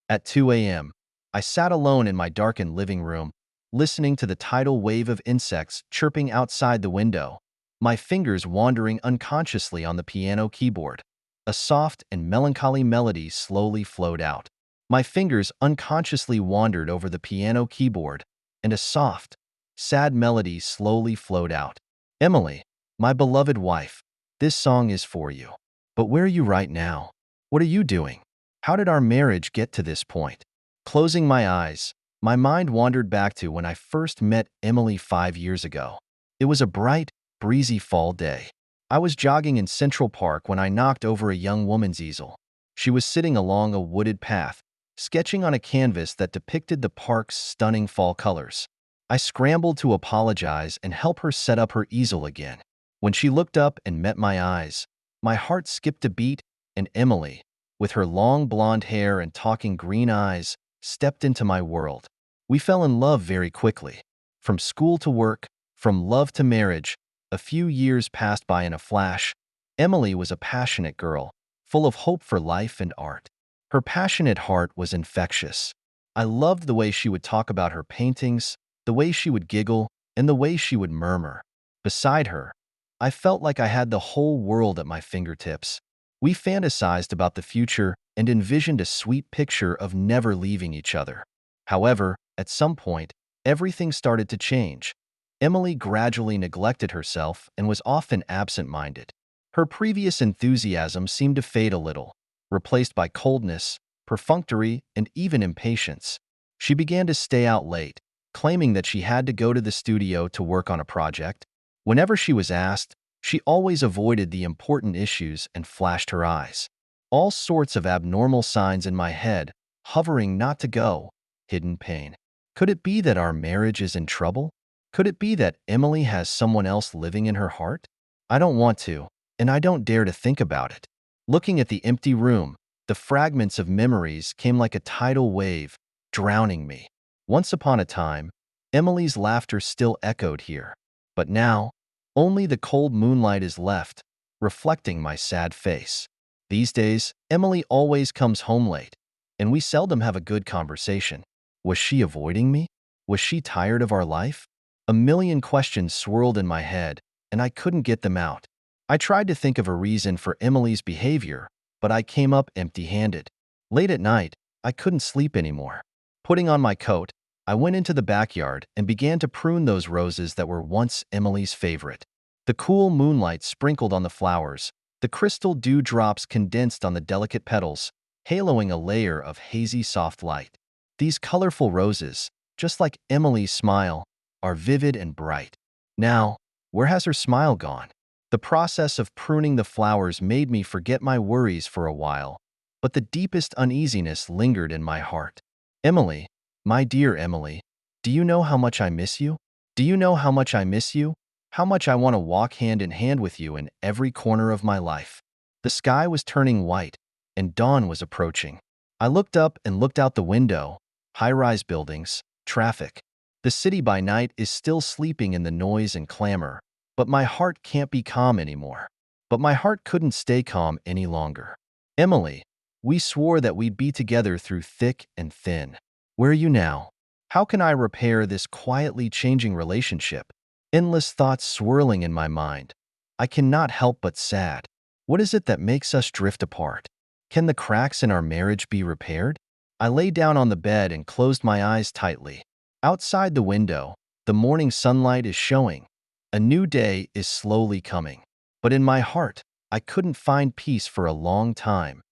At 2 a.m., I sat alone in my darkened living room, listening to the tidal wave of insects chirping outside the window, my fingers wandering unconsciously on the piano keyboard. A soft and melancholy melody slowly flowed out. My fingers unconsciously wandered over the piano keyboard, and a soft, sad melody slowly flowed out. Emily, my beloved wife, this song is for you. But where are you right now? What are you doing? How did our marriage get to this point? Closing my eyes, my mind wandered back to when I first met Emily 5 years ago. It was a bright, breezy fall day. I was jogging in Central Park when I knocked over a young woman's easel. She was sitting along a wooded path, sketching on a canvas that depicted the park's stunning fall colors. I scrambled to apologize and help her set up her easel again. When she looked up and met my eyes, my heart skipped a beat, and Emily, with her long blonde hair and talking green eyes, stepped into my world. We fell in love very quickly. From school to work, from love to marriage, a few years passed by in a flash. Emily was a passionate girl, full of hope for life and art. Her passionate heart was infectious. I loved the way she would talk about her paintings, the way she would giggle, and the way she would murmur. Beside her, I felt like I had the whole world at my fingertips. We fantasized about the future and envisioned a sweet picture of never leaving each other. However, at some point, everything started to change. Emily gradually neglected herself and was often absent-minded. Her previous enthusiasm seemed to fade a little, replaced by coldness, perfunctory, and even impatience. She began to stay out late, claiming that she had to go to the studio to work on a project. Whenever she was asked, she always avoided the important issues and flashed her eyes. All sorts of abnormal signs in my head, hovering not to go, hidden pain. Could it be that our marriage is in trouble? Could it be that Emily has someone else living in her heart? I don't want to, and I don't dare to think about it. Looking at the empty room, the fragments of memories came like a tidal wave, drowning me. Once upon a time, Emily's laughter still echoed here. But now, only the cold moonlight is left, reflecting my sad face. These days, Emily always comes home late, and we seldom have a good conversation. Was she avoiding me? Was she tired of our life? A million questions swirled in my head, and I couldn't get them out. I tried to think of a reason for Emily's behavior, but I came up empty-handed. Late at night, I couldn't sleep anymore. Putting on my coat, I went into the backyard and began to prune those roses that were once Emily's favorite. The cool moonlight sprinkled on the flowers, the crystal dewdrops condensed on the delicate petals, haloing a layer of hazy soft light. These colorful roses, just like Emily's smile, are vivid and bright. Now, where has her smile gone? The process of pruning the flowers made me forget my worries for a while, but the deepest uneasiness lingered in my heart. Emily, my dear Emily, do you know how much I miss you? Do you know how much I miss you? How much I want to walk hand in hand with you in every corner of my life. The sky was turning white, and dawn was approaching. I looked up and looked out the window, high-rise buildings, traffic. The city by night is still sleeping in the noise and clamor, but my heart can't be calm anymore. But my heart couldn't stay calm any longer. Emily, we swore that we'd be together through thick and thin. Where are you now? How can I repair this quietly changing relationship? Endless thoughts swirling in my mind. I cannot help but sad. What is it that makes us drift apart? Can the cracks in our marriage be repaired? I lay down on the bed and closed my eyes tightly. Outside the window, the morning sunlight is showing. A new day is slowly coming. But in my heart, I couldn't find peace for a long time.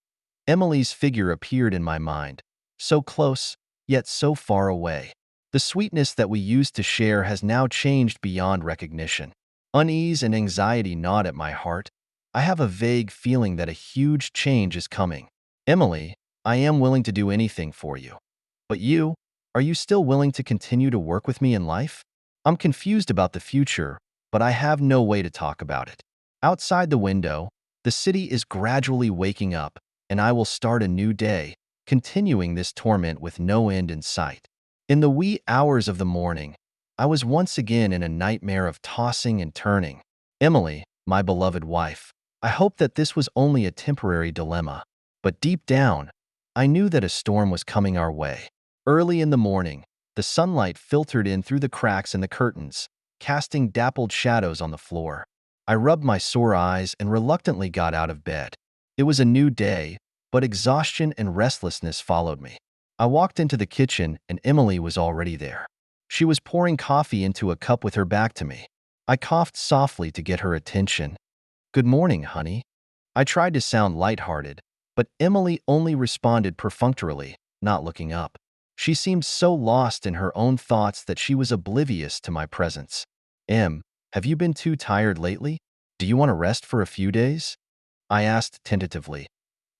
Emily's figure appeared in my mind, so close, yet so far away. The sweetness that we used to share has now changed beyond recognition. Unease and anxiety gnawed at my heart. I have a vague feeling that a huge change is coming. Emily, I am willing to do anything for you. But you, are you still willing to continue to work with me in life? I'm confused about the future, but I have no way to talk about it. Outside the window, the city is gradually waking up, and I will start a new day, continuing this torment with no end in sight. In the wee hours of the morning, I was once again in a nightmare of tossing and turning. Emily, my beloved wife, I hope that this was only a temporary dilemma, but deep down, I knew that a storm was coming our way. Early in the morning, the sunlight filtered in through the cracks in the curtains, casting dappled shadows on the floor. I rubbed my sore eyes and reluctantly got out of bed. It was a new day, but exhaustion and restlessness followed me. I walked into the kitchen and Emily was already there. She was pouring coffee into a cup with her back to me. I coughed softly to get her attention. "Good morning, honey." I tried to sound lighthearted, but Emily only responded perfunctorily, not looking up. She seemed so lost in her own thoughts that she was oblivious to my presence. Have you been too tired lately? Do you want to rest for a few days?" I asked tentatively.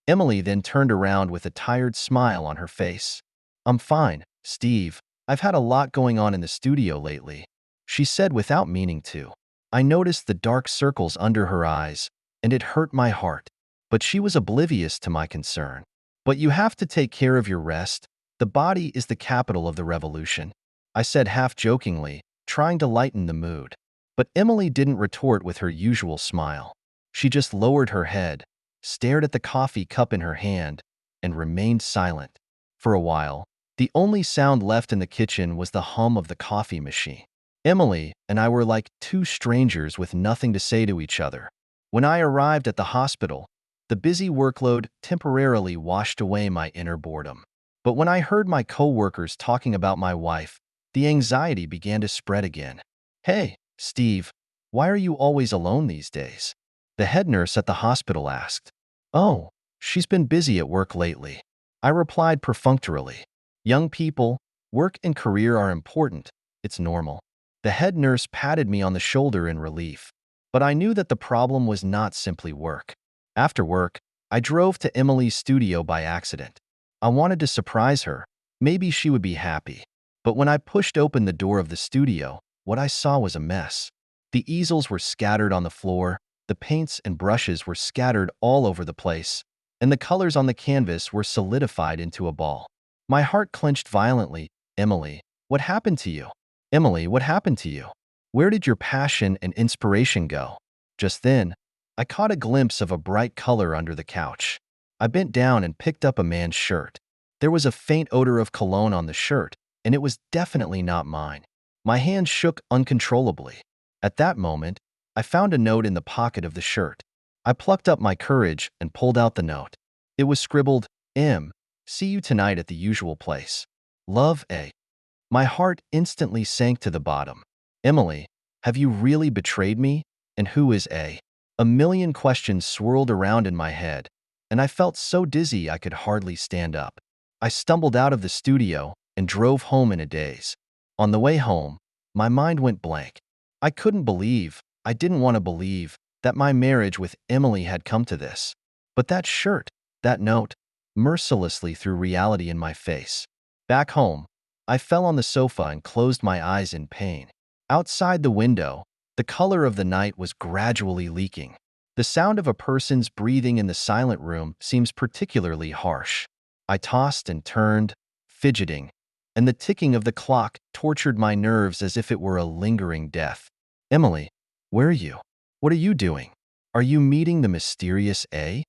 Emily then turned around with a tired smile on her face. "I'm fine, Steve. I've had a lot going on in the studio lately," she said without meaning to. I noticed the dark circles under her eyes, and it hurt my heart. But she was oblivious to my concern. "But you have to take care of your rest. The body is the capital of the revolution," I said half-jokingly, trying to lighten the mood. But Emily didn't retort with her usual smile. She just lowered her head, stared at the coffee cup in her hand, and remained silent. For a while, the only sound left in the kitchen was the hum of the coffee machine. Emily and I were like two strangers with nothing to say to each other. When I arrived at the hospital, the busy workload temporarily washed away my inner boredom. But when I heard my coworkers talking about my wife, the anxiety began to spread again. "Hey, Steve, why are you always alone these days?" the head nurse at the hospital asked. "Oh, she's been busy at work lately," I replied perfunctorily. "Young people, work and career are important. It's normal." The head nurse patted me on the shoulder in relief. But I knew that the problem was not simply work. After work, I drove to Emily's studio by accident. I wanted to surprise her. Maybe she would be happy. But when I pushed open the door of the studio, what I saw was a mess. The easels were scattered on the floor, the paints and brushes were scattered all over the place, and the colors on the canvas were solidified into a ball. My heart clenched violently. "Emily, what happened to you? Emily, what happened to you? Where did your passion and inspiration go?" Just then, I caught a glimpse of a bright color under the couch. I bent down and picked up a man's shirt. There was a faint odor of cologne on the shirt, and it was definitely not mine. My hands shook uncontrollably. At that moment, I found a note in the pocket of the shirt. I plucked up my courage and pulled out the note. It was scribbled, "See you tonight at the usual place. Love, A." My heart instantly sank to the bottom. "Emily, have you really betrayed me? And who is A?" A million questions swirled around in my head, and I felt so dizzy I could hardly stand up. I stumbled out of the studio and drove home in a daze. On the way home, my mind went blank. I didn't want to believe, that my marriage with Emily had come to this. But that shirt, that note, mercilessly threw reality in my face. Back home, I fell on the sofa and closed my eyes in pain. Outside the window, the color of the night was gradually leaking. The sound of a person's breathing in the silent room seems particularly harsh. I tossed and turned, fidgeting, and the ticking of the clock tortured my nerves as if it were a lingering death. "Emily, where are you? What are you doing? Are you meeting the mysterious A?"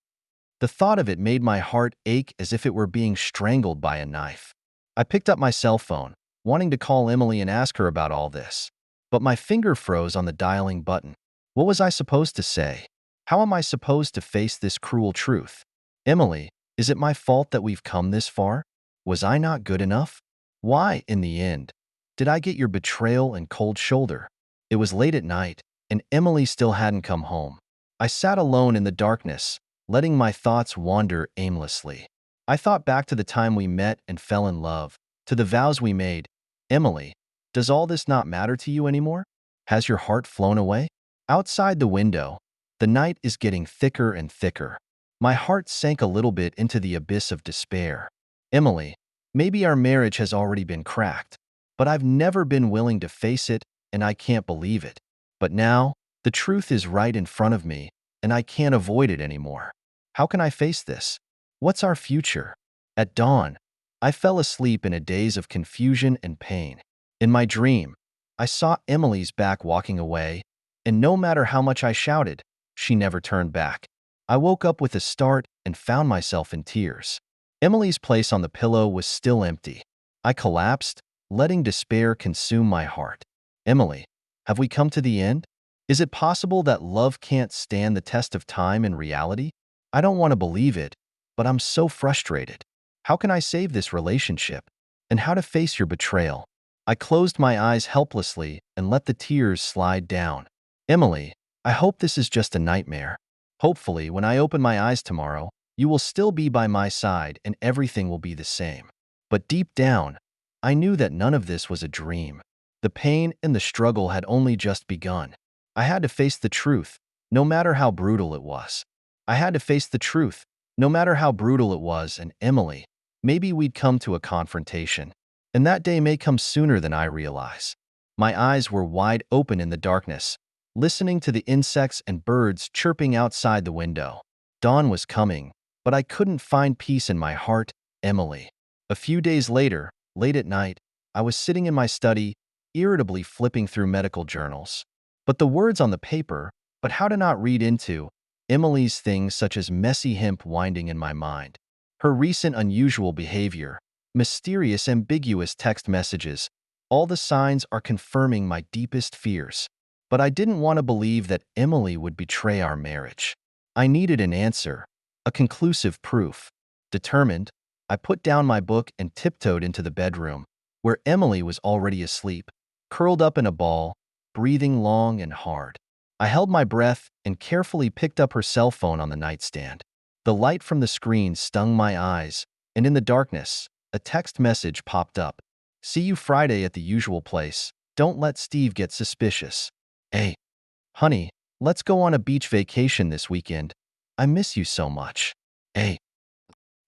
The thought of it made my heart ache as if it were being strangled by a knife. I picked up my cell phone, wanting to call Emily and ask her about all this. But my finger froze on the dialing button. What was I supposed to say? How am I supposed to face this cruel truth? "Emily, is it my fault that we've come this far? Was I not good enough? Why, in the end, did I get your betrayal and cold shoulder?" It was late at night, and Emily still hadn't come home. I sat alone in the darkness, letting my thoughts wander aimlessly. I thought back to the time we met and fell in love, to the vows we made. "Emily, does all this not matter to you anymore? Has your heart flown away?" Outside the window, the night is getting thicker and thicker. My heart sank a little bit into the abyss of despair. "Emily, maybe our marriage has already been cracked, but I've never been willing to face it, and I can't believe it. But now, the truth is right in front of me, and I can't avoid it anymore. How can I face this? What's our future?" At dawn, I fell asleep in a daze of confusion and pain. In my dream, I saw Emily's back walking away, and no matter how much I shouted, she never turned back. I woke up with a start and found myself in tears. Emily's place on the pillow was still empty. I collapsed, letting despair consume my heart. Emily, have we come to the end? Is it possible that love can't stand the test of time and reality? I don't want to believe it, but I'm so frustrated. How can I save this relationship? And how to face your betrayal? I closed my eyes helplessly and let the tears slide down. Emily, I hope this is just a nightmare. Hopefully, when I open my eyes tomorrow, you will still be by my side and everything will be the same. But deep down, I knew that none of this was a dream. The pain and the struggle had only just begun. I had to face the truth, no matter how brutal it was. I had to face the truth, no matter how brutal it was, and Emily, maybe we'd come to a confrontation. And that day may come sooner than I realize. My eyes were wide open in the darkness, listening to the insects and birds chirping outside the window. Dawn was coming, but I couldn't find peace in my heart, Emily. A few days later, late at night, I was sitting in my study, irritably flipping through medical journals. But the words on the paper, but how to not read into Emily's things such as messy hemp winding in my mind. Her recent unusual behavior, mysterious ambiguous text messages, all the signs are confirming my deepest fears. But I didn't want to believe that Emily would betray our marriage. I needed an answer, a conclusive proof. Determined, I put down my book and tiptoed into the bedroom, where Emily was already asleep, curled up in a ball, breathing long and hard. I held my breath and carefully picked up her cell phone on the nightstand. The light from the screen stung my eyes, and in the darkness, a text message popped up. See you Friday at the usual place. Don't let Steve get suspicious. Hey, honey, let's go on a beach vacation this weekend. I miss you so much. Hey.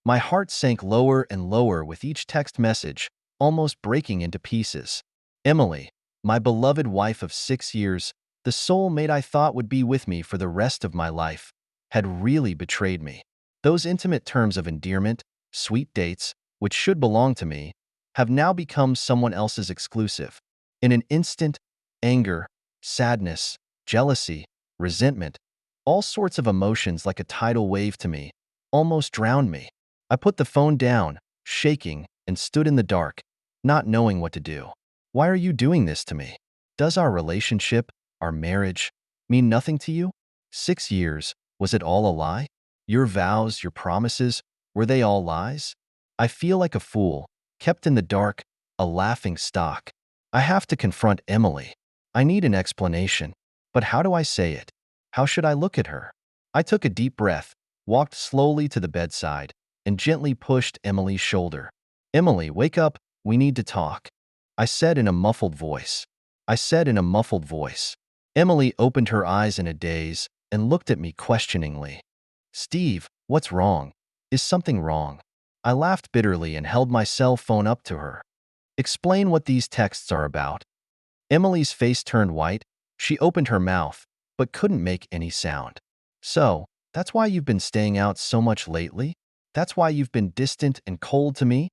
My heart sank lower and lower with each text message, almost breaking into pieces. Emily, my beloved wife of 6 years, the soulmate I thought would be with me for the rest of my life, had really betrayed me. Those intimate terms of endearment, sweet dates, which should belong to me, have now become someone else's exclusive. In an instant, anger, sadness, jealousy, resentment, all sorts of emotions like a tidal wave to me, almost drowned me. I put the phone down, shaking, and stood in the dark, not knowing what to do. Why are you doing this to me? Does our relationship, our marriage, mean nothing to you? 6 years, was it all a lie? Your vows, your promises, were they all lies? I feel like a fool, kept in the dark, a laughing stock. I have to confront Emily. I need an explanation. But how do I say it? How should I look at her? I took a deep breath, walked slowly to the bedside, and gently pushed Emily's shoulder. Emily, wake up, we need to talk. I said in a muffled voice. Emily opened her eyes in a daze and looked at me questioningly. Steve, what's wrong? Is something wrong? I laughed bitterly and held my cell phone up to her. Explain what these texts are about. Emily's face turned white. She opened her mouth, but couldn't make any sound. So, that's why you've been staying out so much lately? That's why you've been distant and cold to me?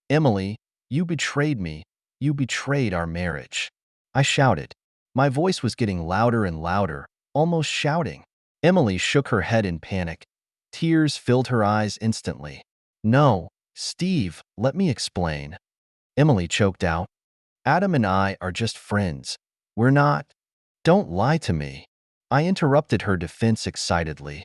Emily, you betrayed me. You betrayed our marriage. I shouted. My voice was getting louder and louder, almost shouting. Emily shook her head in panic. Tears filled her eyes instantly. No, Steve, let me explain. Emily choked out. Adam and I are just friends. We're not. Don't lie to me. I interrupted her defense excitedly.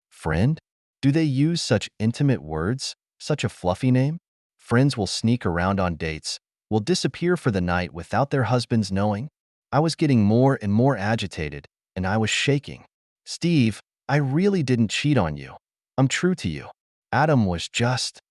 Friend? Do they use such intimate words? Such a fluffy name? Friends will sneak around on dates, will disappear for the night without their husbands knowing? I was getting more and more agitated, and I was shaking. Steve, I really didn't cheat on you. I'm true to you. Adam was just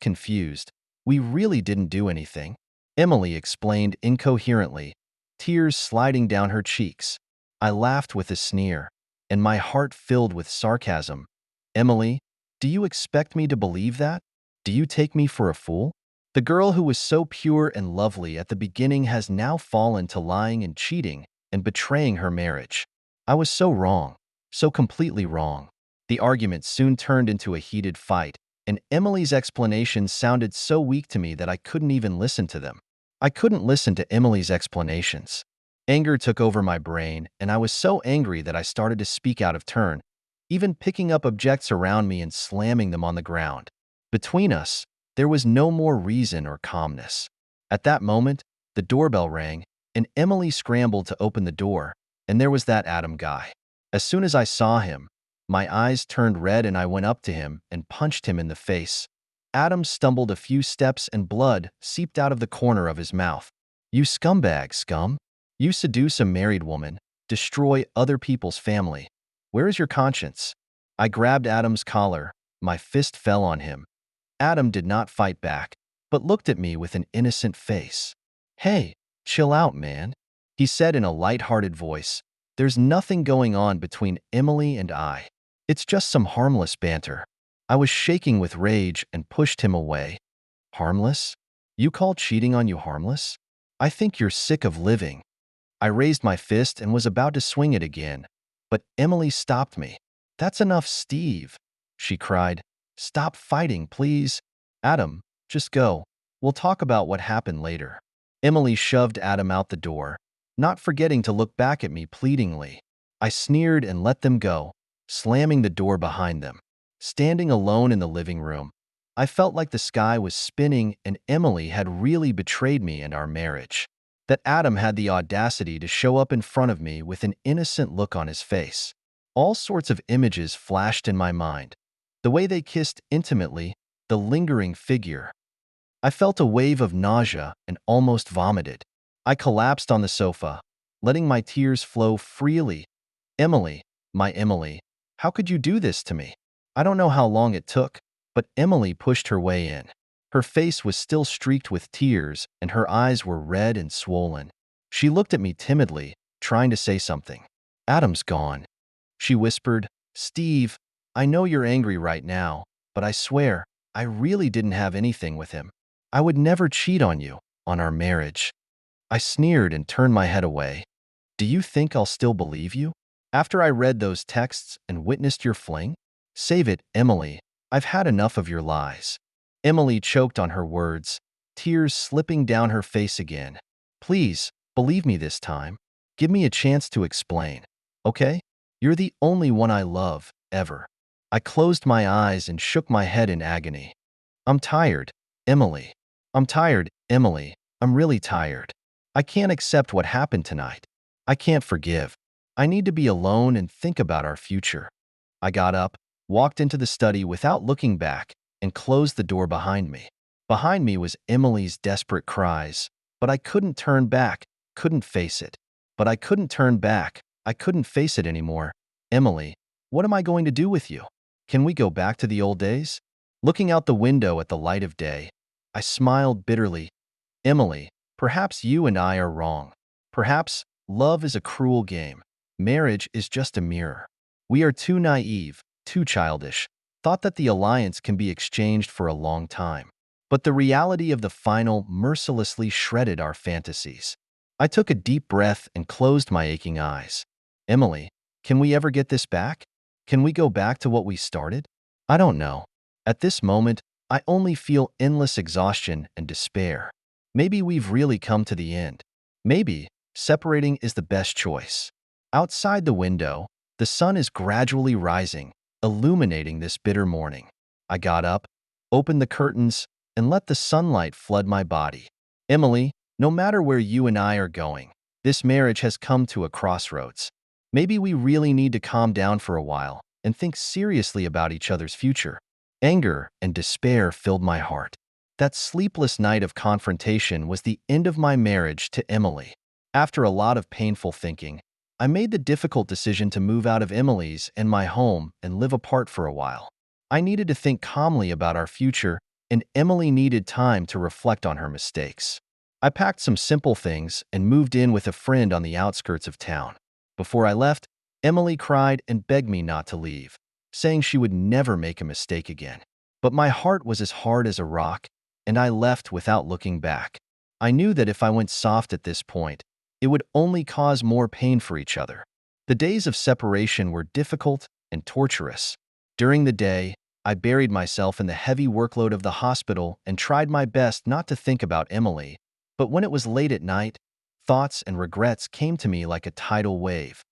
confused. We really didn't do anything. Emily explained incoherently, tears sliding down her cheeks. I laughed with a sneer, and my heart filled with sarcasm. Emily, do you expect me to believe that? Do you take me for a fool? The girl who was so pure and lovely at the beginning has now fallen to lying and cheating and betraying her marriage. I was so wrong, so completely wrong. The argument soon turned into a heated fight, and Emily's explanations sounded so weak to me that I couldn't even listen to them. I couldn't listen to Emily's explanations. Anger took over my brain, and I was so angry that I started to speak out of turn, even picking up objects around me and slamming them on the ground. Between us, there was no more reason or calmness. At that moment, the doorbell rang, and Emily scrambled to open the door, and there was that Adam guy. As soon as I saw him, my eyes turned red and I went up to him and punched him in the face. Adam stumbled a few steps and blood seeped out of the corner of his mouth. You scumbag, scum! You seduce a married woman, destroy other people's family. Where is your conscience? I grabbed Adam's collar. My fist fell on him. Adam did not fight back, but looked at me with an innocent face. Hey, chill out, man, he said in a light-hearted voice. There's nothing going on between Emily and I. It's just some harmless banter. I was shaking with rage and pushed him away. Harmless? You call cheating on you harmless? I think you're sick of living. I raised my fist and was about to swing it again, but Emily stopped me. That's enough, Steve, she cried. Stop fighting, please. Adam, just go. We'll talk about what happened later. Emily shoved Adam out the door, not forgetting to look back at me pleadingly. I sneered and let them go, slamming the door behind them. Standing alone in the living room, I felt like the sky was spinning and Emily had really betrayed me and our marriage. That Adam had the audacity to show up in front of me with an innocent look on his face. All sorts of images flashed in my mind. The way they kissed intimately, the lingering figure. I felt a wave of nausea and almost vomited. I collapsed on the sofa, letting my tears flow freely. Emily, my Emily, how could you do this to me? I don't know how long it took, but Emily pushed her way in. Her face was still streaked with tears, and her eyes were red and swollen. She looked at me timidly, trying to say something. Adam's gone, she whispered. Steve, I know you're angry right now, but I swear, I really didn't have anything with him. I would never cheat on you, on our marriage. I sneered and turned my head away. Do you think I'll still believe you? After I read those texts and witnessed your fling? Save it, Emily. I've had enough of your lies. Emily choked on her words, tears slipping down her face again. Please, believe me this time. Give me a chance to explain, okay? You're the only one I love, ever. I closed my eyes and shook my head in agony. I'm tired, Emily. I'm tired, Emily. I'm really tired. I can't accept what happened tonight. I can't forgive. I need to be alone and think about our future. I got up, walked into the study without looking back, and closed the door behind me. Behind me was Emily's desperate cries, but I couldn't turn back, couldn't face it. But I couldn't turn back, I couldn't face it anymore. Emily, what am I going to do with you? Can we go back to the old days? Looking out the window at the light of day, I smiled bitterly. Emily, perhaps you and I are wrong. Perhaps love is a cruel game. Marriage is just a mirror. We are too naive, too childish, thought that the alliance can be exchanged for a long time. But the reality of the final mercilessly shredded our fantasies. I took a deep breath and closed my aching eyes. Emily, can we ever get this back? Can we go back to what we started? I don't know. At this moment, I only feel endless exhaustion and despair. Maybe we've really come to the end. Maybe separating is the best choice. Outside the window, the sun is gradually rising, illuminating this bitter morning. I got up, opened the curtains, and let the sunlight flood my body. Emily, no matter where you and I are going, this marriage has come to a crossroads. Maybe we really need to calm down for a while and think seriously about each other's future. Anger and despair filled my heart. That sleepless night of confrontation was the end of my marriage to Emily. After a lot of painful thinking, I made the difficult decision to move out of Emily's and my home and live apart for a while. I needed to think calmly about our future, and Emily needed time to reflect on her mistakes. I packed some simple things and moved in with a friend on the outskirts of town. Before I left, Emily cried and begged me not to leave, saying she would never make a mistake again. But my heart was as hard as a rock, and I left without looking back. I knew that if I went soft at this point, it would only cause more pain for each other. The days of separation were difficult and torturous. During the day, I buried myself in the heavy workload of the hospital and tried my best not to think about Emily. But when it was late at night, thoughts and regrets came to me like a tidal wave.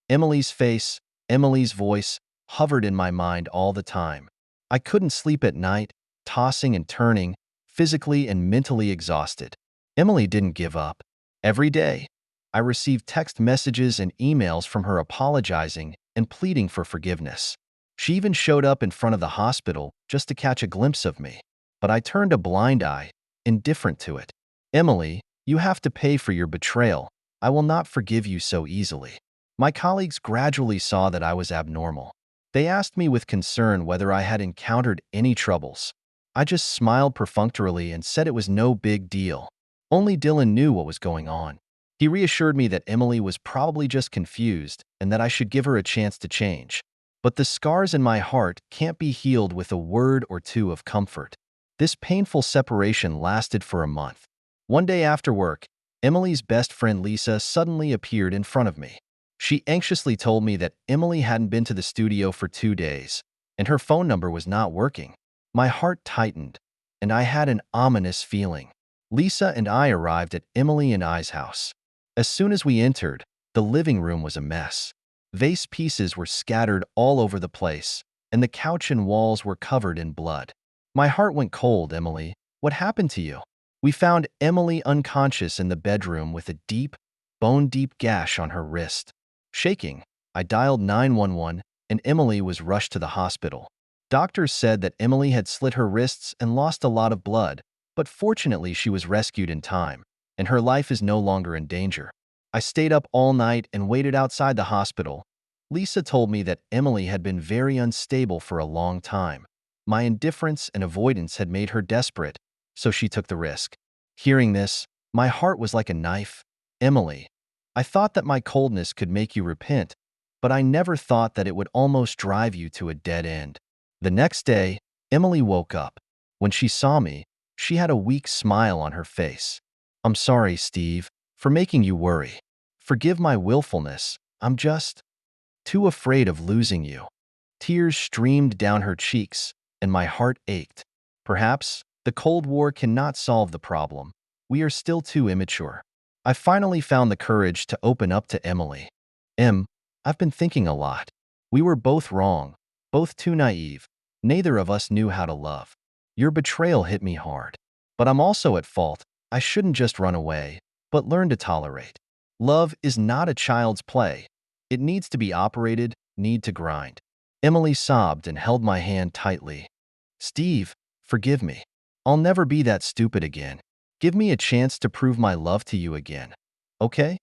Emily's face, Emily's voice, hovered in my mind all the time. I couldn't sleep at night, tossing and turning, physically and mentally exhausted. Emily didn't give up. Every day, I received text messages and emails from her apologizing and pleading for forgiveness. She even showed up in front of the hospital just to catch a glimpse of me. But I turned a blind eye, indifferent to it. Emily, you have to pay for your betrayal. I will not forgive you so easily. My colleagues gradually saw that I was abnormal. They asked me with concern whether I had encountered any troubles. I just smiled perfunctorily and said it was no big deal. Only Dylan knew what was going on. He reassured me that Emily was probably just confused and that I should give her a chance to change. But the scars in my heart can't be healed with a word or two of comfort. This painful separation lasted for a month. One day after work, Emily's best friend Lisa suddenly appeared in front of me. She anxiously told me that Emily hadn't been to the studio for 2 days, and her phone number was not working. My heart tightened, and I had an ominous feeling. Lisa and I arrived at Emily and I's house. As soon as we entered, the living room was a mess. Vase pieces were scattered all over the place, and the couch and walls were covered in blood. My heart went cold. Emily, what happened to you? We found Emily unconscious in the bedroom with a deep, bone-deep gash on her wrist. Shaking, I dialed 911, and Emily was rushed to the hospital. Doctors said that Emily had slit her wrists and lost a lot of blood, but fortunately she was rescued in time, and her life is no longer in danger. I stayed up all night and waited outside the hospital. Lisa told me that Emily had been very unstable for a long time. My indifference and avoidance had made her desperate, so she took the risk. Hearing this, my heart was like a knife. Emily, I thought that my coldness could make you repent, but I never thought that it would almost drive you to a dead end. The next day, Emily woke up. When she saw me, she had a weak smile on her face. I'm sorry, Steve, for making you worry. Forgive my willfulness. I'm just too afraid of losing you. Tears streamed down her cheeks, and my heart ached. Perhaps the Cold War cannot solve the problem. We are still too immature. I finally found the courage to open up to Emily. I've been thinking a lot. We were both wrong, both too naive. Neither of us knew how to love. Your betrayal hit me hard. But I'm also at fault. I shouldn't just run away, but learn to tolerate. Love is not a child's play. It needs to be operated, need to grind. Emily sobbed and held my hand tightly. Steve, forgive me. I'll never be that stupid again. Give me a chance to prove my love to you again. Okay?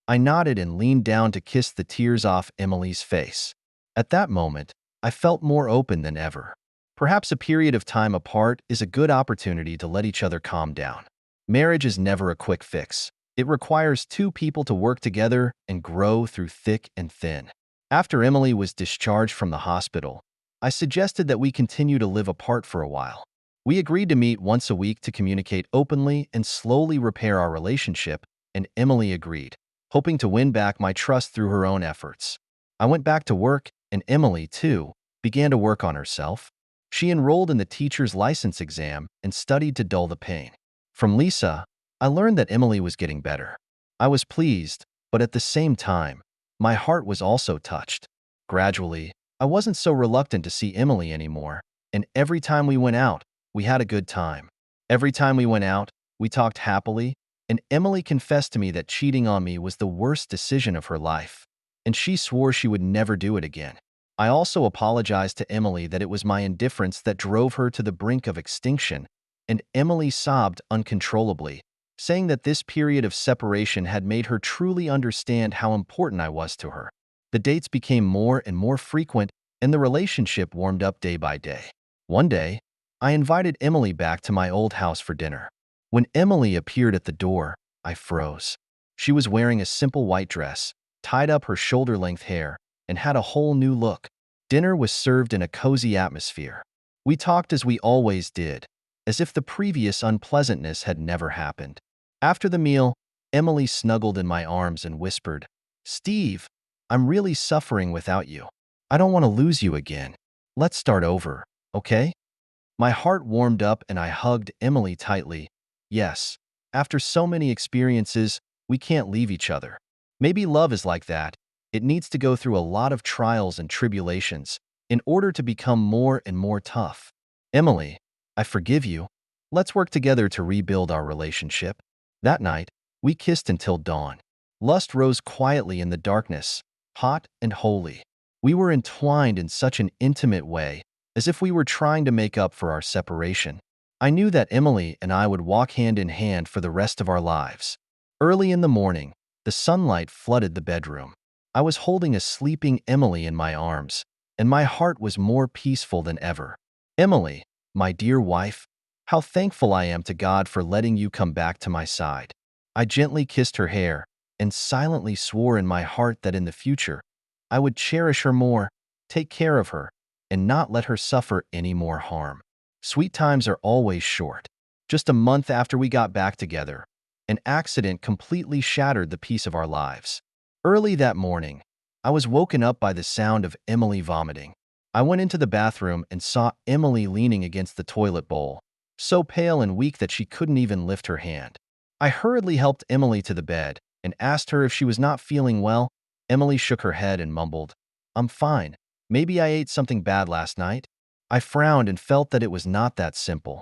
I nodded and leaned down to kiss the tears off Emily's face. At that moment, I felt more open than ever. Perhaps a period of time apart is a good opportunity to let each other calm down. Marriage is never a quick fix. It requires two people to work together and grow through thick and thin. After Emily was discharged from the hospital, I suggested that we continue to live apart for a while. We agreed to meet once a week to communicate openly and slowly repair our relationship, and Emily agreed, hoping to win back my trust through her own efforts. I went back to work, and Emily, too, began to work on herself. She enrolled in the teacher's license exam and studied to dull the pain. From Lisa, I learned that Emily was getting better. I was pleased, but at the same time, my heart was also touched. Gradually, I wasn't so reluctant to see Emily anymore, and every time we went out, we had a good time. Every time we went out, we talked happily, and Emily confessed to me that cheating on me was the worst decision of her life, and she swore she would never do it again. I also apologized to Emily that it was my indifference that drove her to the brink of extinction, and Emily sobbed uncontrollably, saying that this period of separation had made her truly understand how important I was to her. The dates became more and more frequent, and the relationship warmed up day by day. One day, I invited Emily back to my old house for dinner. When Emily appeared at the door, I froze. She was wearing a simple white dress, tied up her shoulder-length hair, and had a whole new look. Dinner was served in a cozy atmosphere. We talked as we always did, as if the previous unpleasantness had never happened. After the meal, Emily snuggled in my arms and whispered, Steve, I'm really suffering without you. I don't want to lose you again. Let's start over, okay? My heart warmed up and I hugged Emily tightly. Yes, after so many experiences, we can't leave each other. Maybe love is like that. It needs to go through a lot of trials and tribulations in order to become more and more tough. Emily, I forgive you. Let's work together to rebuild our relationship. That night, we kissed until dawn. Lust rose quietly in the darkness, hot and holy. We were entwined in such an intimate way, as if we were trying to make up for our separation. I knew that Emily and I would walk hand in hand for the rest of our lives. Early in the morning, the sunlight flooded the bedroom. I was holding a sleeping Emily in my arms, and my heart was more peaceful than ever. Emily, my dear wife, how thankful I am to God for letting you come back to my side. I gently kissed her hair and silently swore in my heart that in the future, I would cherish her more, take care of her, and not let her suffer any more harm. Sweet times are always short. Just a month after we got back together, an accident completely shattered the peace of our lives. Early that morning, I was woken up by the sound of Emily vomiting. I went into the bathroom and saw Emily leaning against the toilet bowl, so pale and weak that she couldn't even lift her hand. I hurriedly helped Emily to the bed and asked her if she was not feeling well. Emily shook her head and mumbled, "I'm fine. Maybe I ate something bad last night." I frowned and felt that it was not that simple.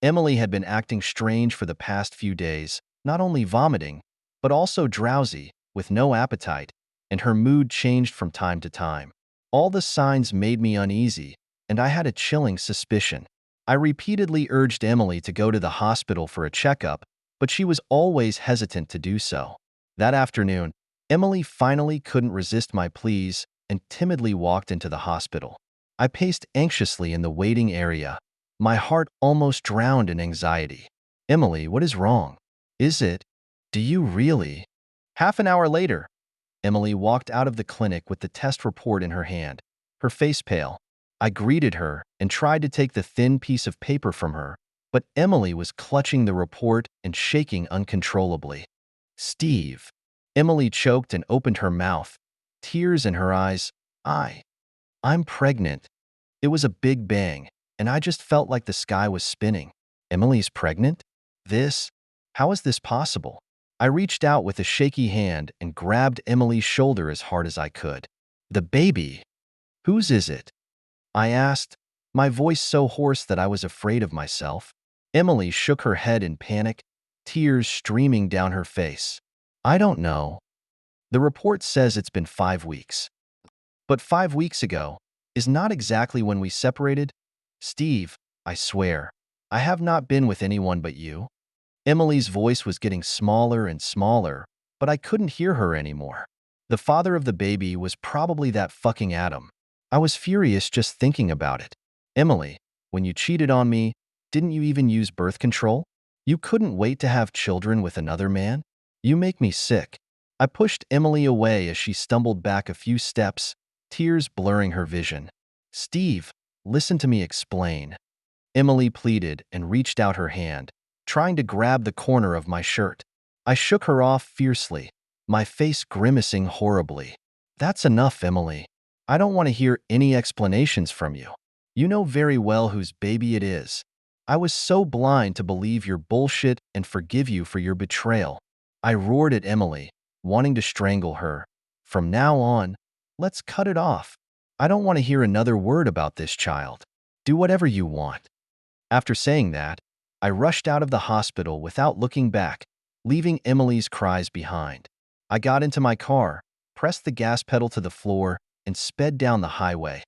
Emily had been acting strange for the past few days, not only vomiting, but also drowsy, with no appetite, and her mood changed from time to time. All the signs made me uneasy, and I had a chilling suspicion. I repeatedly urged Emily to go to the hospital for a checkup, but she was always hesitant to do so. That afternoon, Emily finally couldn't resist my pleas and timidly walked into the hospital. I paced anxiously in the waiting area, my heart almost drowned in anxiety. "Emily, what is wrong? Is it? Do you really?" Half an hour later, Emily walked out of the clinic with the test report in her hand, her face pale. I greeted her and tried to take the thin piece of paper from her, but Emily was clutching the report and shaking uncontrollably. "Steve." Emily choked and opened her mouth, tears in her eyes. I'm pregnant." It was a big bang, and I just felt like the sky was spinning. Emily's pregnant? How is this possible? I reached out with a shaky hand and grabbed Emily's shoulder as hard as I could. "The baby? Whose is it?" I asked, my voice so hoarse that I was afraid of myself. Emily shook her head in panic, tears streaming down her face. "I don't know. The report says it's been 5 weeks." "But 5 weeks ago is not exactly when we separated." "Steve, I swear, I have not been with anyone but you." Emily's voice was getting smaller and smaller, but I couldn't hear her anymore. The father of the baby was probably that fucking Adam. I was furious just thinking about it. "Emily, when you cheated on me, didn't you even use birth control? You couldn't wait to have children with another man? You make me sick." I pushed Emily away as she stumbled back a few steps, tears blurring her vision. "Steve, listen to me explain." Emily pleaded and reached out her hand, trying to grab the corner of my shirt. I shook her off fiercely, my face grimacing horribly. "That's enough, Emily. I don't want to hear any explanations from you. You know very well whose baby it is. I was so blind to believe your bullshit and forgive you for your betrayal." I roared at Emily, wanting to strangle her. "From now on, let's cut it off. I don't want to hear another word about this child. Do whatever you want." After saying that, I rushed out of the hospital without looking back, leaving Emily's cries behind. I got into my car, pressed the gas pedal to the floor, and sped down the highway.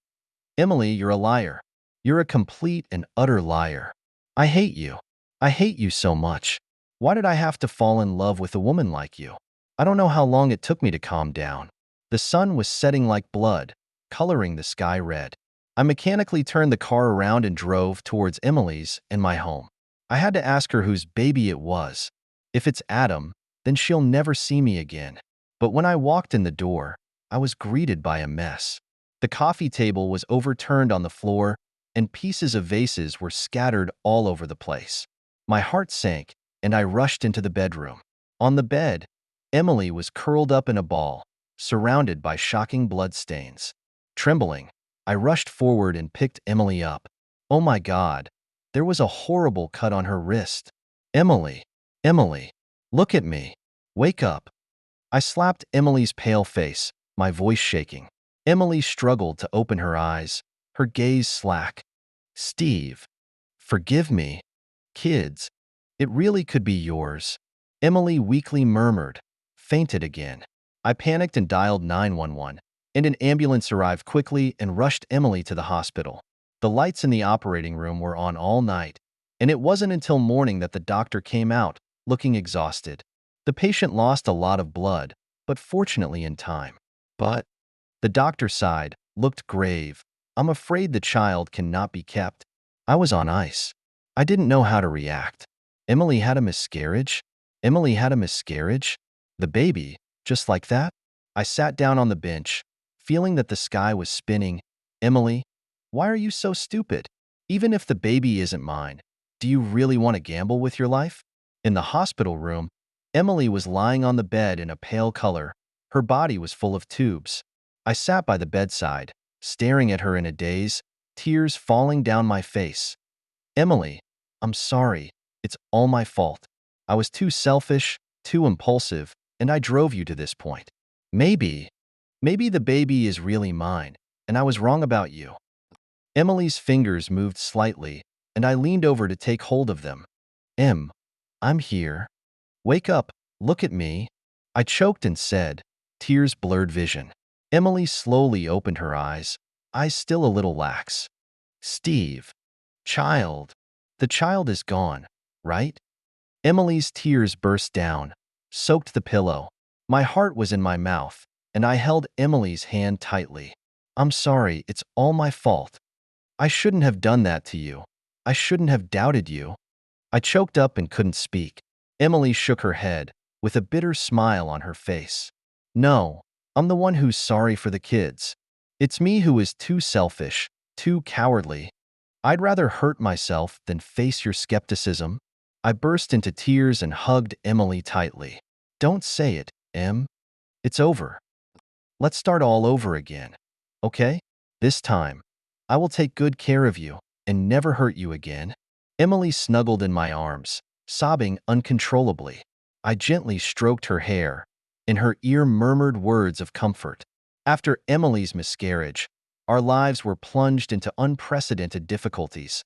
"Emily, you're a liar. You're a complete and utter liar. I hate you. I hate you so much. Why did I have to fall in love with a woman like you?" I don't know how long it took me to calm down. The sun was setting like blood, coloring the sky red. I mechanically turned the car around and drove towards Emily's and my home. I had to ask her whose baby it was. If it's Adam, then she'll never see me again. But when I walked in the door, I was greeted by a mess. The coffee table was overturned on the floor, and pieces of vases were scattered all over the place. My heart sank, and I rushed into the bedroom. On the bed, Emily was curled up in a ball, surrounded by shocking bloodstains. Trembling, I rushed forward and picked Emily up. Oh my God, there was a horrible cut on her wrist. "Emily, Emily, look at me. Wake up." I slapped Emily's pale face, my voice shaking. Emily struggled to open her eyes, her gaze slack. Steve, forgive me. Kids, it really could be yours. Emily weakly murmured, fainted again. I panicked and dialed 911, and an ambulance arrived quickly and rushed Emily to the hospital. The lights in the operating room were on all night, and it wasn't until morning that the doctor came out, looking exhausted. The patient lost a lot of blood, but fortunately in time. But the doctor sighed, looked grave. I'm afraid the child cannot be kept. I was on ice. I didn't know how to react. Emily had a miscarriage? Emily had a miscarriage? The baby, just like that? I sat down on the bench, feeling that the sky was spinning. Emily, why are you so stupid? Even if the baby isn't mine, do you really want to gamble with your life? In the hospital room, Emily was lying on the bed in a pale color. Her body was full of tubes. I sat by the bedside, staring at her in a daze, tears falling down my face. Emily, I'm sorry. It's all my fault. I was too selfish, too impulsive, and I drove you to this point. Maybe the baby is really mine, and I was wrong about you. Emily's fingers moved slightly, and I leaned over to take hold of them. I'm here. Wake up, look at me. I choked and said, tears blurred vision. Emily slowly opened her eyes still a little lax. Steve. Child. The child is gone, right? Emily's tears burst down, soaked the pillow. My heart was in my mouth, and I held Emily's hand tightly. I'm sorry, it's all my fault. I shouldn't have done that to you. I shouldn't have doubted you. I choked up and couldn't speak. Emily shook her head, with a bitter smile on her face. No, I'm the one who's sorry for the kids. It's me who is too selfish, too cowardly. I'd rather hurt myself than face your skepticism. I burst into tears and hugged Emily tightly. Don't say it, Em. It's over. Let's start all over again. Okay? This time, I will take good care of you and never hurt you again. Emily snuggled in my arms, sobbing uncontrollably. I gently stroked her hair. In her ear murmured words of comfort. After Emily's miscarriage, our lives were plunged into unprecedented difficulties.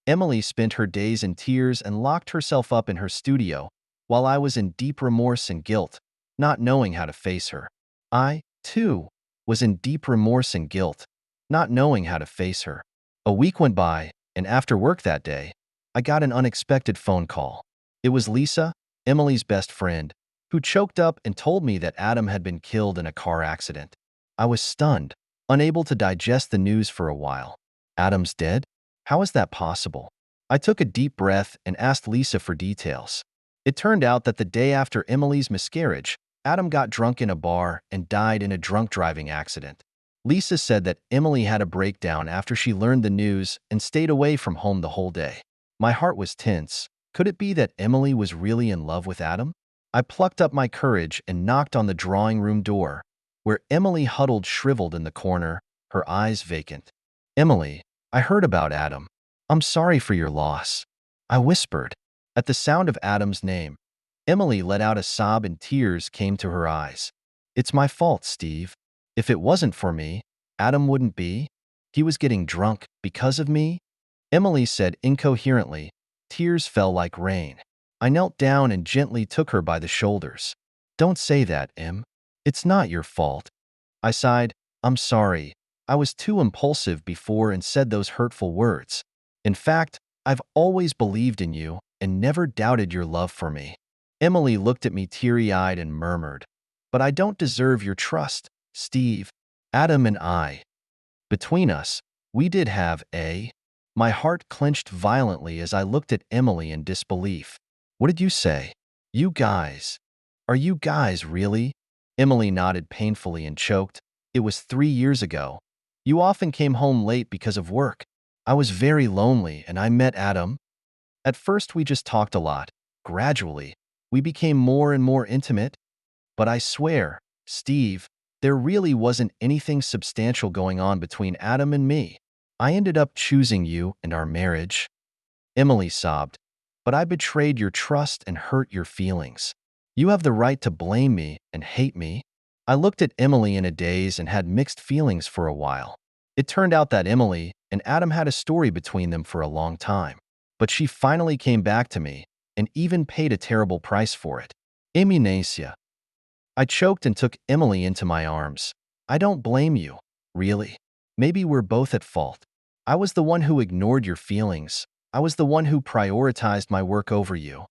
Emily spent her days in tears and locked herself up in her studio, while I was in deep remorse and guilt, not knowing how to face her. I, too, was in deep remorse and guilt, not knowing how to face her. A week went by, and after work that day, I got an unexpected phone call. It was Lisa, Emily's best friend, who choked up and told me that Adam had been killed in a car accident. I was stunned, unable to digest the news for a while. Adam's dead? How is that possible? I took a deep breath and asked Lisa for details. It turned out that the day after Emily's miscarriage, Adam got drunk in a bar and died in a drunk driving accident. Lisa said that Emily had a breakdown after she learned the news and stayed away from home the whole day. My heart was tense. Could it be that Emily was really in love with Adam? I plucked up my courage and knocked on the drawing room door, where Emily huddled shriveled in the corner, her eyes vacant. Emily, I heard about Adam. I'm sorry for your loss. I whispered. At the sound of Adam's name, Emily let out a sob and tears came to her eyes. It's my fault, Steve. If it wasn't for me, Adam wouldn't be. He was getting drunk because of me. Emily said incoherently. Tears fell like rain. I knelt down and gently took her by the shoulders. Don't say that, Em. It's not your fault. I sighed. I'm sorry. I was too impulsive before and said those hurtful words. In fact, I've always believed in you and never doubted your love for me. Emily looked at me teary-eyed and murmured, but I don't deserve your trust, Steve. Adam and I. Between us, we did have a... My heart clenched violently as I looked at Emily in disbelief. What did you say? You guys. Are you guys really? Emily nodded painfully and choked. It was 3 years ago. You often came home late because of work. I was very lonely and I met Adam. At first we just talked a lot. Gradually, we became more and more intimate. But I swear, Steve, there really wasn't anything substantial going on between Adam and me. I ended up choosing you and our marriage. Emily sobbed, but I betrayed your trust and hurt your feelings. You have the right to blame me and hate me. I looked at Emily in a daze and had mixed feelings for a while. It turned out that Emily and Adam had a story between them for a long time. But she finally came back to me and even paid a terrible price for it. Eminencia. I choked and took Emily into my arms. I don't blame you, really. Maybe we're both at fault. I was the one who ignored your feelings. I was the one who prioritized my work over you.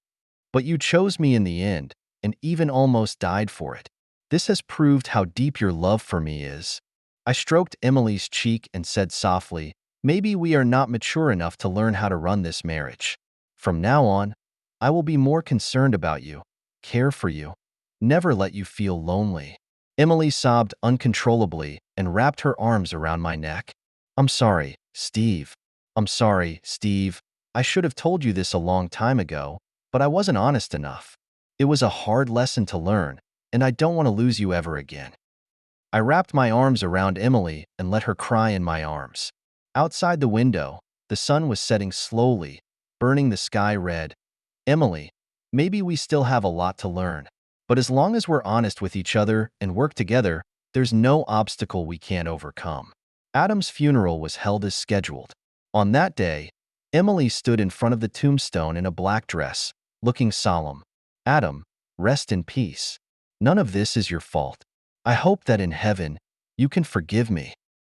But you chose me in the end, and even almost died for it. This has proved how deep your love for me is. I stroked Emily's cheek and said softly, maybe we are not mature enough to learn how to run this marriage. From now on, I will be more concerned about you, care for you, never let you feel lonely. Emily sobbed uncontrollably and wrapped her arms around my neck. I'm sorry, Steve. I'm sorry, Steve. I should have told you this a long time ago, but I wasn't honest enough. It was a hard lesson to learn, and I don't want to lose you ever again. I wrapped my arms around Emily and let her cry in my arms. Outside the window, the sun was setting slowly, burning the sky red. Emily, maybe we still have a lot to learn, but as long as we're honest with each other and work together, there's no obstacle we can't overcome. Adam's funeral was held as scheduled. On that day, Emily stood in front of the tombstone in a black dress, looking solemn. Adam, rest in peace. None of this is your fault. I hope that in heaven, you can forgive me,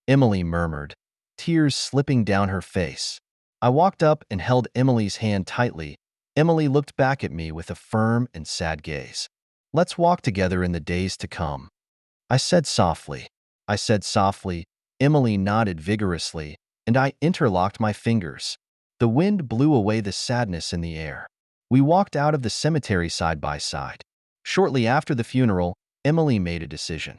Emily murmured, tears slipping down her face. I walked up and held Emily's hand tightly. Emily looked back at me with a firm and sad gaze. Let's walk together in the days to come. I said softly. Emily nodded vigorously, and I interlocked my fingers. The wind blew away the sadness in the air. We walked out of the cemetery side by side. Shortly after the funeral, Emily made a decision.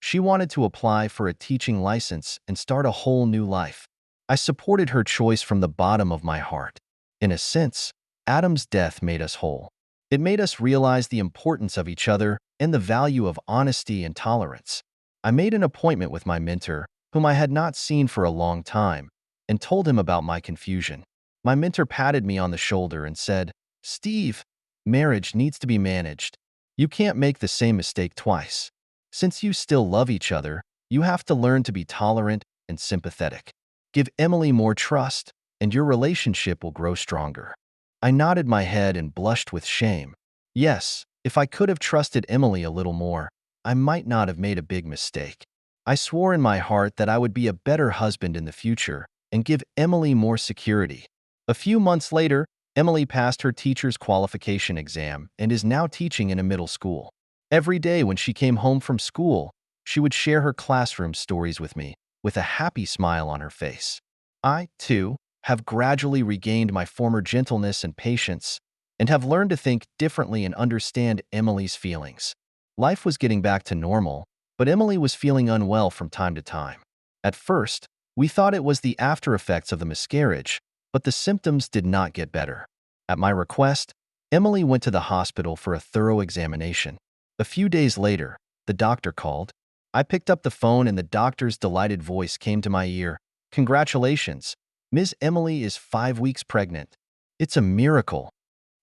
She wanted to apply for a teaching license and start a whole new life. I supported her choice from the bottom of my heart. In a sense, Adam's death made us whole. It made us realize the importance of each other and the value of honesty and tolerance. I made an appointment with my mentor, whom I had not seen for a long time, and told him about my confusion. My mentor patted me on the shoulder and said, Steve, marriage needs to be managed. You can't make the same mistake twice. Since you still love each other, you have to learn to be tolerant and sympathetic. Give Emily more trust, and your relationship will grow stronger. I nodded my head and blushed with shame. Yes, if I could have trusted Emily a little more, I might not have made a big mistake. I swore in my heart that I would be a better husband in the future and give Emily more security. A few months later, Emily passed her teacher's qualification exam and is now teaching in a middle school. Every day when she came home from school, she would share her classroom stories with me, with a happy smile on her face. I, too, have gradually regained my former gentleness and patience, and have learned to think differently and understand Emily's feelings. Life was getting back to normal, but Emily was feeling unwell from time to time. At first, we thought it was the after effects of the miscarriage, but the symptoms did not get better. At my request, Emily went to the hospital for a thorough examination. A few days later, the doctor called. I picked up the phone and the doctor's delighted voice came to my ear. Congratulations, Ms. Emily is 5 weeks pregnant. It's a miracle.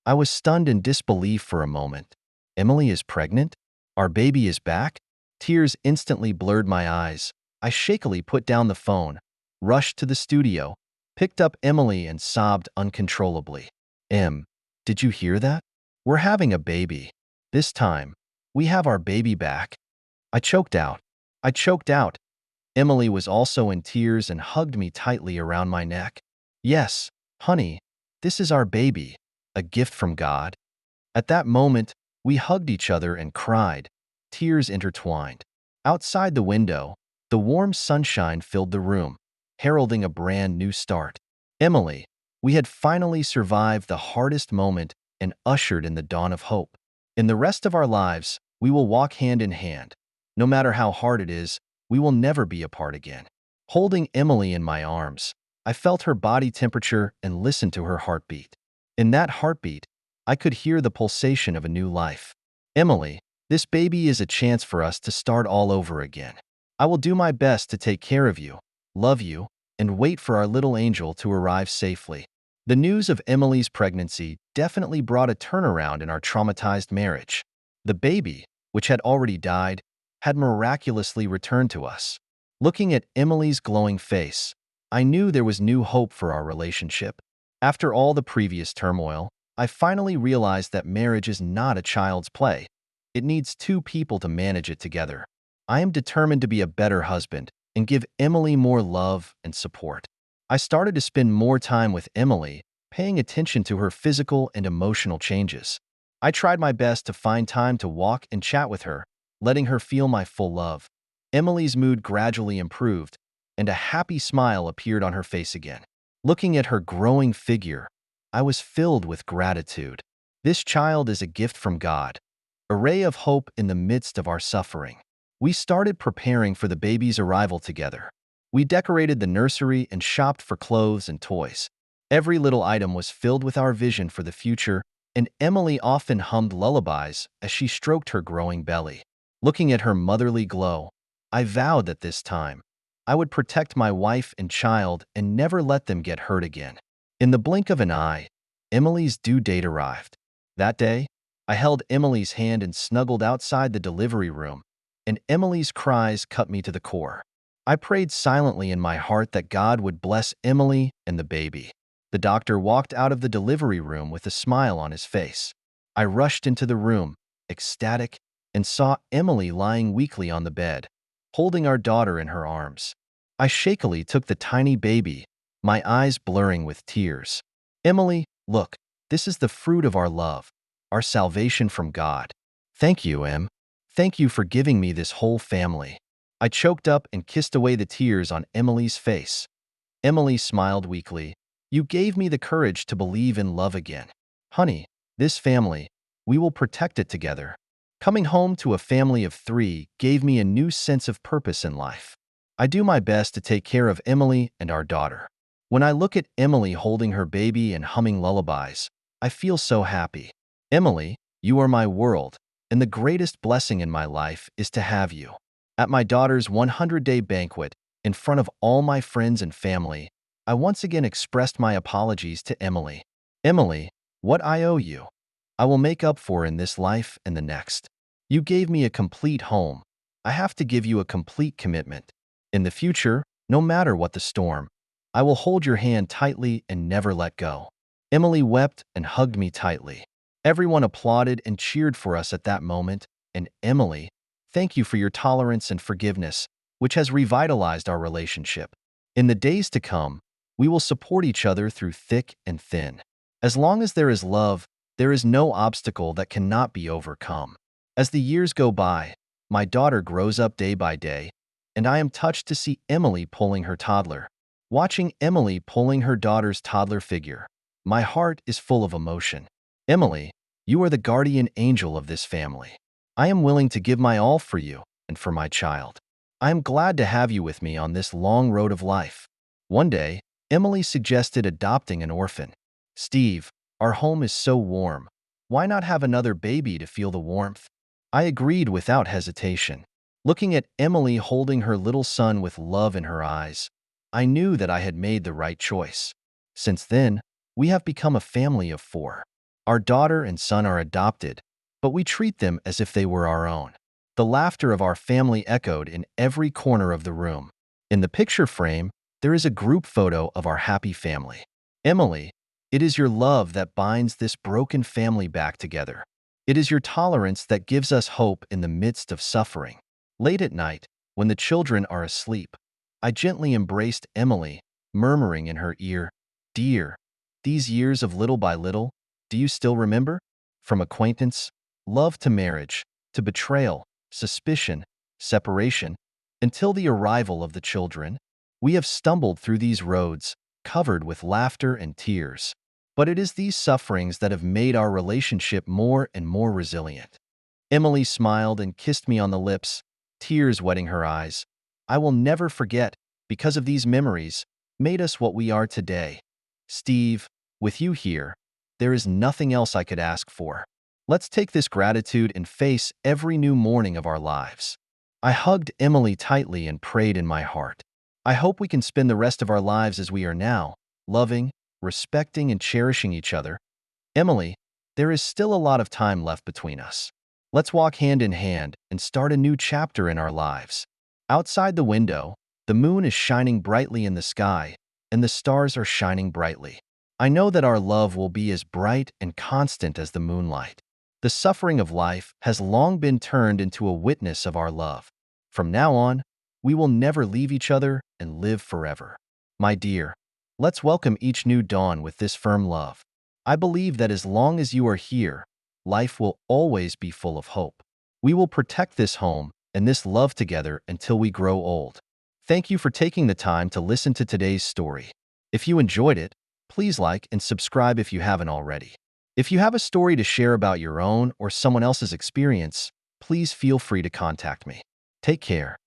I was stunned in disbelief for a moment. Emily is pregnant? Our baby is back? Tears instantly blurred my eyes. I shakily put down the phone, rushed to the studio, picked up Emily and sobbed uncontrollably. Did you hear that? We're having a baby. This time, we have our baby back. I choked out. Emily was also in tears and hugged me tightly around my neck. Yes, honey, this is our baby, a gift from God. At that moment, we hugged each other and cried, tears intertwined. Outside the window, the warm sunshine filled the room, heralding a brand new start. Emily, we had finally survived the hardest moment and ushered in the dawn of hope. In the rest of our lives, we will walk hand in hand. No matter how hard it is, we will never be apart again. Holding Emily in my arms, I felt her body temperature and listened to her heartbeat. In that heartbeat, I could hear the pulsation of a new life. Emily, this baby is a chance for us to start all over again. I will do my best to take care of you, love you, and wait for our little angel to arrive safely. The news of Emily's pregnancy definitely brought a turnaround in our traumatized marriage. The baby, which had already died, had miraculously returned to us. Looking at Emily's glowing face, I knew there was new hope for our relationship. After all the previous turmoil, I finally realized that marriage is not a child's play. It needs two people to manage it together. I am determined to be a better husband and give Emily more love and support. I started to spend more time with Emily, paying attention to her physical and emotional changes. I tried my best to find time to walk and chat with her, letting her feel my full love. Emily's mood gradually improved, and a happy smile appeared on her face again. Looking at her growing figure, I was filled with gratitude. This child is a gift from God, a ray of hope in the midst of our suffering. We started preparing for the baby's arrival together. We decorated the nursery and shopped for clothes and toys. Every little item was filled with our vision for the future, and Emily often hummed lullabies as she stroked her growing belly. Looking at her motherly glow, I vowed that this time, I would protect my wife and child and never let them get hurt again. In the blink of an eye, Emily's due date arrived. That day, I held Emily's hand and snuggled outside the delivery room, and Emily's cries cut me to the core. I prayed silently in my heart that God would bless Emily and the baby. The doctor walked out of the delivery room with a smile on his face. I rushed into the room, ecstatic, and saw Emily lying weakly on the bed, holding our daughter in her arms. I shakily took the tiny baby, my eyes blurring with tears. Emily, look, this is the fruit of our love, our salvation from God. Thank you, Em. Thank you for giving me this whole family. I choked up and kissed away the tears on Emily's face. Emily smiled weakly. You gave me the courage to believe in love again. Honey, this family, we will protect it together. Coming home to a family of 3 gave me a new sense of purpose in life. I do my best to take care of Emily and our daughter. When I look at Emily holding her baby and humming lullabies, I feel so happy. Emily, you are my world, and the greatest blessing in my life is to have you. At my daughter's 100-day banquet, in front of all my friends and family, I once again expressed my apologies to Emily. Emily, what I owe you, I will make up for in this life and the next. You gave me a complete home. I have to give you a complete commitment. In the future, no matter what the storm, I will hold your hand tightly and never let go. Emily wept and hugged me tightly. Everyone applauded and cheered for us at that moment, and Emily, thank you for your tolerance and forgiveness, which has revitalized our relationship. In the days to come, we will support each other through thick and thin. As long as there is love, there is no obstacle that cannot be overcome. As the years go by, my daughter grows up day by day, and I am touched to see Emily pulling her toddler. Watching Emily pulling her daughter's toddler figure, my heart is full of emotion. Emily, you are the guardian angel of this family. I am willing to give my all for you and for my child. I am glad to have you with me on this long road of life. One day, Emily suggested adopting an orphan. Steve, our home is so warm. Why not have another baby to feel the warmth? I agreed without hesitation. Looking at Emily holding her little son with love in her eyes, I knew that I had made the right choice. Since then, we have become a family of 4. Our daughter and son are adopted, but we treat them as if they were our own. The laughter of our family echoed in every corner of the room. In the picture frame, there is a group photo of our happy family. Emily, it is your love that binds this broken family back together. It is your tolerance that gives us hope in the midst of suffering. Late at night, when the children are asleep, I gently embraced Emily, murmuring in her ear, "Dear, these years of little by little, do you still remember? From acquaintance, love to marriage, to betrayal, suspicion, separation, until the arrival of the children, we have stumbled through these roads, covered with laughter and tears. But it is these sufferings that have made our relationship more and more resilient." Emily smiled and kissed me on the lips, tears wetting her eyes. I will never forget, because of these memories, made us what we are today. Steve, with you here, there is nothing else I could ask for. Let's take this gratitude and face every new morning of our lives. I hugged Emily tightly and prayed in my heart. I hope we can spend the rest of our lives as we are now, loving, respecting, and cherishing each other. Emily, there is still a lot of time left between us. Let's walk hand in hand and start a new chapter in our lives. Outside the window, The moon is shining brightly in the sky, and the stars are shining brightly. I know that our love will be as bright and constant as the moonlight. The suffering of life has long been turned into a witness of our love. From now on, we will never leave each other and live forever. My dear, let's welcome each new dawn with this firm love. I believe that as long as you are here, life will always be full of hope. We will protect this home and this love together until we grow old. Thank you for taking the time to listen to today's story. If you enjoyed it, please like and subscribe if you haven't already. If you have a story to share about your own or someone else's experience, please feel free to contact me. Take care.